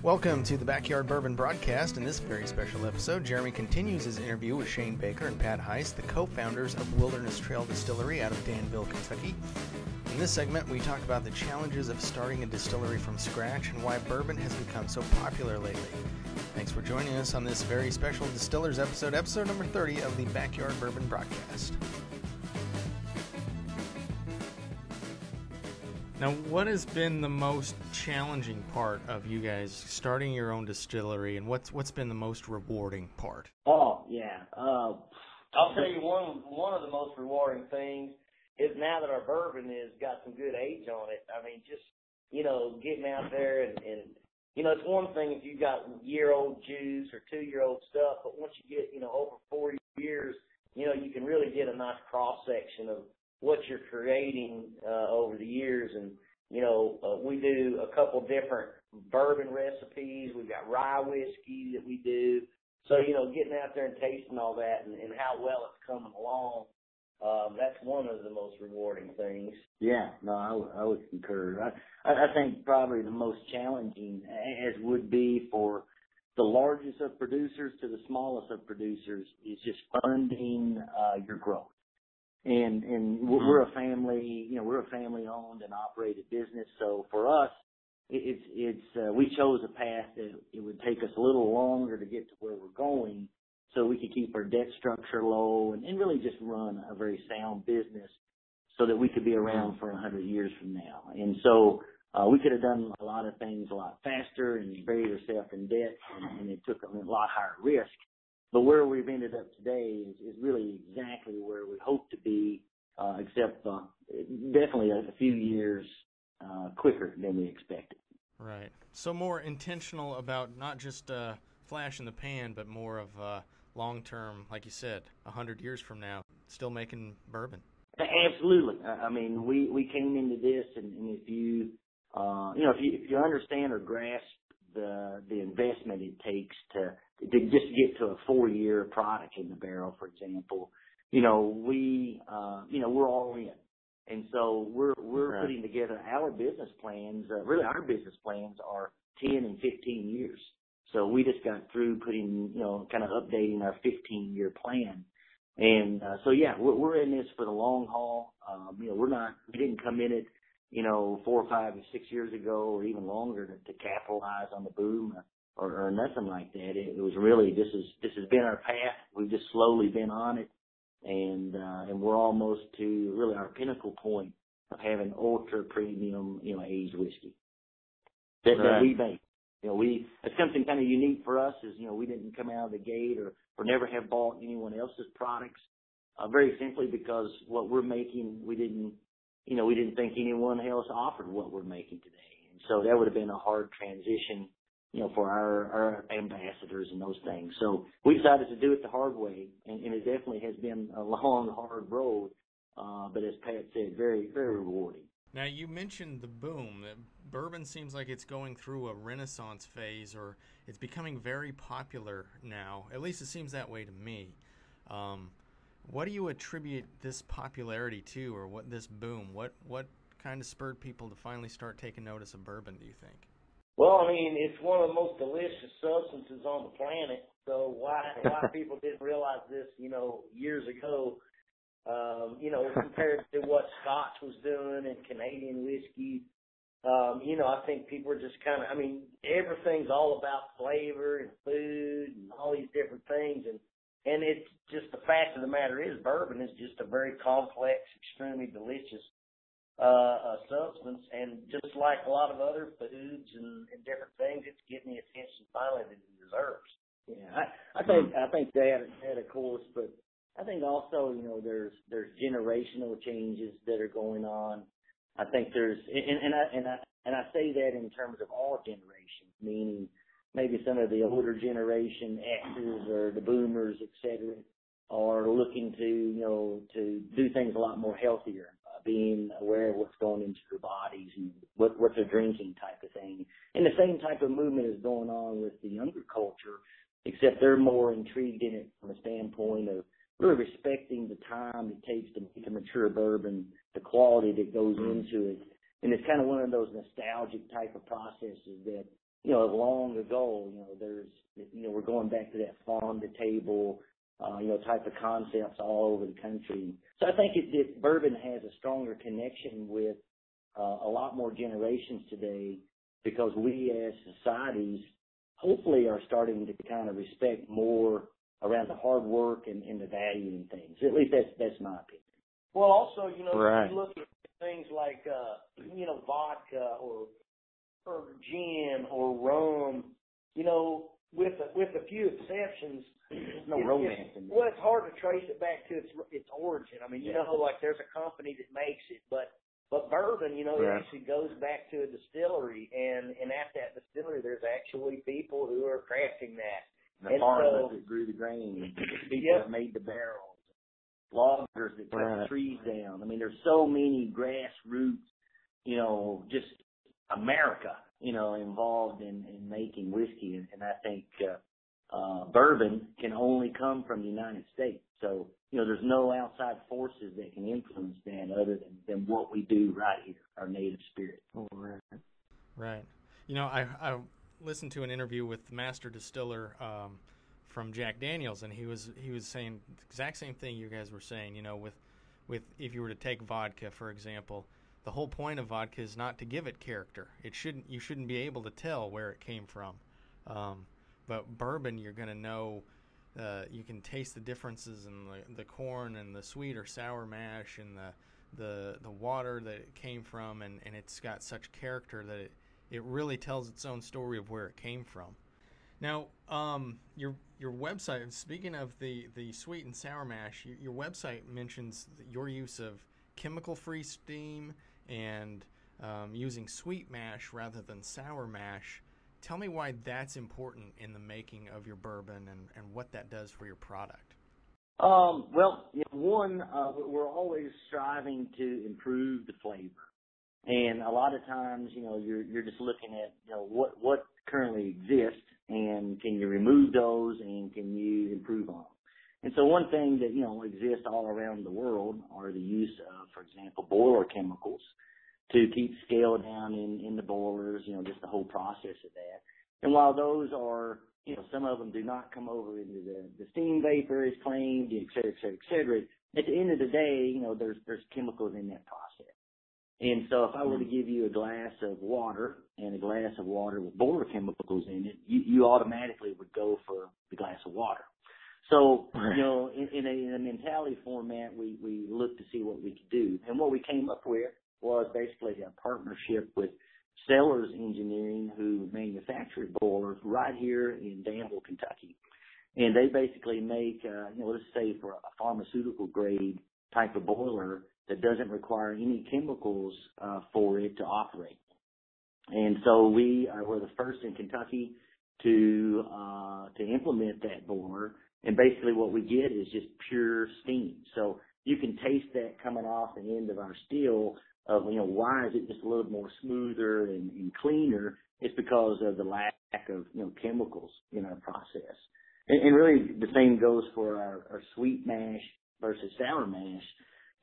Welcome to the Backyard Bourbon broadcast. In this very special episode, Jeremy continues his interview with Shane Baker and Pat Heist, the co-founders of Wilderness Trail Distillery out of Danville, Kentucky. In this segment, we talk about the challenges of starting a distillery from scratch and why bourbon has become so popular lately. Thanks for joining us on this very special Distillers episode number 30 of the Backyard Bourbon broadcast. Now, what has been the most challenging part of you guys starting your own distillery, and what's been the most rewarding part? Oh, yeah. I'll tell you one of the most rewarding things is now that our bourbon has got some good age on it. I mean, just, getting out there and it's one thing if you've got year-old juice or 2-year-old stuff, but once you get, over 40 years, you can really get a nice cross-section of what you're creating over the years. And, we do a couple different bourbon recipes. We've got rye whiskey that we do. So, getting out there and tasting all that and how well it's coming along, that's one of the most rewarding things. Yeah, no, I would concur. I think probably the most challenging, as would be for the largest of producers to the smallest of producers, is just funding your growth. And we're a family, we're a family-owned and operated business. So for us, we chose a path that it would take us a little longer to get to where we're going, so we could keep our debt structure low and really just run a very sound business, so that we could be around for 100 years from now. And so we could have done a lot of things a lot faster and buried ourselves in debt, and it took a lot higher risk. But where we've ended up today is really exactly where we hope to be, except definitely a few years quicker than we expected. Right. So more intentional about not just flash in the pan, but more of long-term, like you said, 100 years from now, still making bourbon. Absolutely. I mean, we came into this, and if you, if you understand or grasp the investment it takes to just get to a 4-year product in the barrel, for example, we're all in. And so we're right. Putting together our business plans. Really, our business plans are 10 and 15 years. So we just got through putting, kind of updating our 15-year plan. And we're in this for the long haul. We didn't come in it, 4 or 5 or 6 years ago or even longer to capitalize on the boom or nothing like that. It was really, this has been our path. We've just slowly been on it. And we're almost to really our pinnacle point of having ultra premium, aged whiskey that we make. It's something kind of unique for us is, we didn't come out of the gate or never have bought anyone else's products, very simply because what we're making, we didn't think anyone else offered what we're making today. And so that would have been a hard transition, for our ambassadors and those things. So we decided to do it the hard way, and it definitely has been a long, hard road, but as Pat said, very, very rewarding. Now, you mentioned the boom. Bourbon seems like it's going through a renaissance phase, or it's becoming very popular now. At least it seems that way to me. What do you attribute this popularity to, or what this boom? What kind of spurred people to finally start taking notice of bourbon, do you think? Well, I mean, it's one of the most delicious substances on the planet. So why people didn't realize this, years ago, compared to what Scotch was doing and Canadian whiskey, I think people are just everything's all about flavor and food and all these different things. And it's just the fact of the matter is bourbon is just a very complex, extremely delicious substance. And just like a lot of other foods and different things, it's getting the attention finally that it deserves. Yeah, I think that of course, but I think also, there's generational changes that are going on. I think there's, and I say that in terms of all generations, meaning maybe some of the older generation X's or the boomers, et cetera, are looking to do things a lot more healthier, being aware of what's going into their bodies and what they're drinking type of thing. And the same type of movement is going on with the younger culture, except they're more intrigued in it from a standpoint of really respecting the time it takes to make a mature bourbon, the quality that goes into it. And it's kind of one of those nostalgic type of processes that of long ago. We're going back to that farm to table, type of concepts all over the country. So I think bourbon has a stronger connection with a lot more generations today, because we as societies hopefully are starting to kind of respect more around the hard work and the value in things. At least that's my opinion. Well, also, Right. if you look at things like, vodka or gin or rum, with a few exceptions, No romance in there. well, it's hard to trace it back to its origin. I mean, like there's a company that makes it, but bourbon, it actually goes back to a distillery, and at that distillery, there's actually people who are crafting that. The farmers that grew the grain, people that made the barrels, loggers that cut the trees down. I mean, there's so many grassroots, just America, involved in making whiskey, and I think bourbon can only come from the United States. So, there's no outside forces that can influence that other than what we do right here, our native spirit. Oh, right. I listened to an interview with the master distiller from Jack Daniels, and he was saying the exact same thing you guys were saying. With if you were to take vodka, for example, the whole point of vodka is not to give it character. You shouldn't be able to tell where it came from. But bourbon, you're going to know. You can taste the differences in the corn and the sweet or sour mash and the water that it came from, and it's got such character that it really tells its own story of where it came from. Now, your website, speaking of the sweet and sour mash, your website mentions your use of chemical-free steam and using sweet mash rather than sour mash. Tell me why that's important in the making of your bourbon and what that does for your product. Well, we're always striving to improve the flavor. And a lot of times, you're just looking at, what currently exists, and can you remove those, and can you improve on them? And so one thing that, exists all around the world are the use of, for example, boiler chemicals to keep scale down in the boilers, just the whole process of that. And while those are, some of them do not come over into the steam vapor as claimed, et cetera, et cetera, et cetera, at the end of the day, there's chemicals in that process. And so if I were to give you a glass of water and a glass of water with boiler chemicals in it, you automatically would go for the glass of water. So, in a mentality format, we looked to see what we could do. And what we came up with was basically a partnership with Distillers Engineering, who manufactures boilers right here in Danville, Kentucky. And they basically make, let's say for a pharmaceutical grade type of boiler that doesn't require any chemicals for it to operate. And so we're the first in Kentucky to implement that boiler. And basically what we get is just pure steam. So you can taste that coming off the end of our still of, why is it just a little more smoother and cleaner? It's because of the lack of, chemicals in our process. And really the same goes for our sweet mash versus sour mash.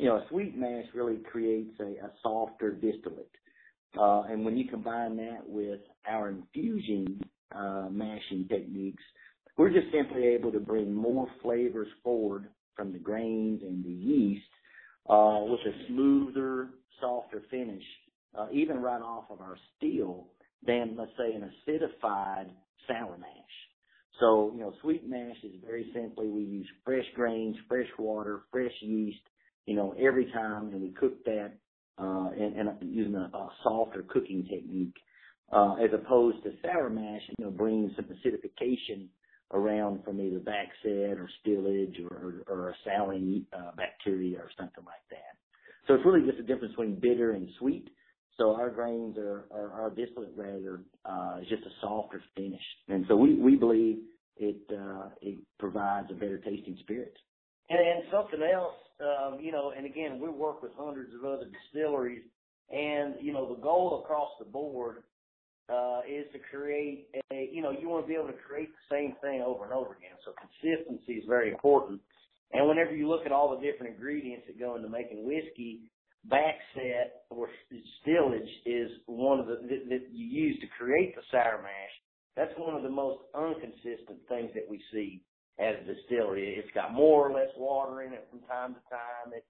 A sweet mash really creates a softer distillate. And when you combine that with our infusion mashing techniques, we're just simply able to bring more flavors forward from the grains and the yeast with a smoother, softer finish, even right off of our still, than, let's say, an acidified sour mash. So, sweet mash is very simply we use fresh grains, fresh water, fresh yeast, every time, and we cook that and using a softer cooking technique, as opposed to sour mash, bringing some acidification around from either backset or stillage or a souring bacteria or something like that. So it's really just a difference between bitter and sweet. So our grains our distillate rather is just a softer finish, and so we believe it provides a better tasting spirit. And something else, and again, we work with hundreds of other distilleries, and, the goal across the board is to create you want to be able to create the same thing over and over again. So consistency is very important. And whenever you look at all the different ingredients that go into making whiskey, back set or stillage is one of the that you use to create the sour mash. That's one of the most inconsistent things that we see as a distillery. It's got more or less water in it from time to time.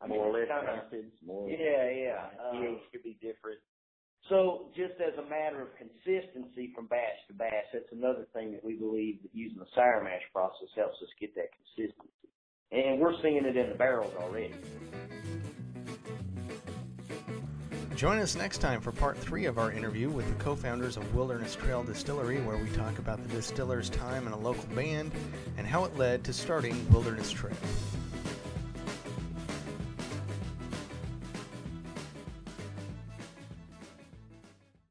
More or less acids, more. Yeah. pH could be different. So just as a matter of consistency from batch to batch, that's another thing that we believe that using the sour mash process helps us get that consistency. And we're seeing it in the barrels already. Join us next time for part 3 of our interview with the co-founders of Wilderness Trail Distillery, where we talk about the distillers' time in a local band and how it led to starting Wilderness Trail.